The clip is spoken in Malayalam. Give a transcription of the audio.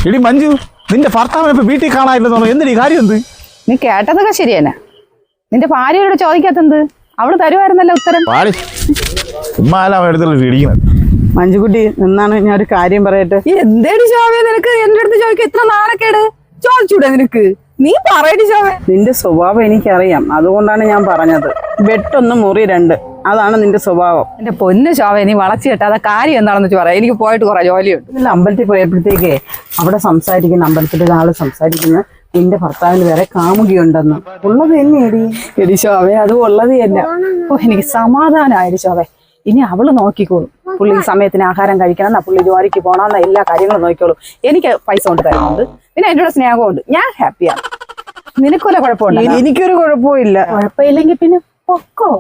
എടി മഞ്ജു, നിന്റെ ഭർത്താവിനെ ഇപ്പൊ വീട്ടിൽ കാണാനില്ലെന്നോ? എന്തിനീ കാര്യം എന്ത്? നീ കേട്ടതൊക്കെ ശരിയന്നെ. നിന്റെ ഭാര്യയോട് ചോദിക്കാത്തെന്ത്? അവള് തരുമായിരുന്നല്ലോ ഉത്തരം. ഇടിക്കുന്നത് മഞ്ജുകുട്ടി നിന്നാണ് ഞാൻ ഒരു കാര്യം പറയട്ടെ. എന്തേടി ശോഭ നിനക്ക് എന്റെ അടുത്ത് ചോദിക്കാൻ ഇത്ര നാണക്കേട്? ചോദിച്ചൂടെ നിനക്ക്? നീ പറയടി ശോഭ. നിന്റെ സ്വഭാവം എനിക്കറിയാം, അതുകൊണ്ടാണ് ഞാൻ പറഞ്ഞത്. വെട്ടൊന്ന് മുറി രണ്ട്, അതാണ് നിന്റെ സ്വഭാവം. എന്റെ പൊന്ന് ശോഭ, നീ വളച്ചു കേട്ടാ കാര്യം എന്താണെന്ന് വെച്ച് പറയാം. എനിക്ക് പോയിട്ട് കുറെ ജോലിയുണ്ട്. ഇല്ല, അമ്പലത്തിൽ പോയപ്പോഴത്തേക്കേ അവിടെ സംസാരിക്കുന്ന അമ്പലത്തിൽ ഒരാള് സംസാരിക്കുന്ന നിന്റെ ഭർത്താവിന് വേറെ കാമുകിയുണ്ടെന്ന്. ഉള്ളത് തന്നെയടി. എടി ശോഭ, അത് ഉള്ളത് തന്നെ. ഓ, എനിക്ക് സമാധാനമായിടി ശോഭ. ഇനി അവള് നോക്കിക്കോളും. പുള്ളി സമയത്തിന് ആഹാരം കഴിക്കണം, പുള്ളി ജോലിക്ക് പോകണമെന്ന എല്ലാ കാര്യങ്ങളും നോക്കിക്കോളും. എനിക്ക് പൈസ കൊണ്ട് തരുന്നുണ്ട്, പിന്നെ എൻ്റെ കൂടെ സ്നേഹമുണ്ട്. ഞാൻ ഹാപ്പിയാണ്. നിനക്കൊല്ല കുഴപ്പമുണ്ട്? എനിക്കൊരു കുഴപ്പമില്ല. കുഴപ്പമില്ലെങ്കിൽ പിന്നെ പൊക്കോ.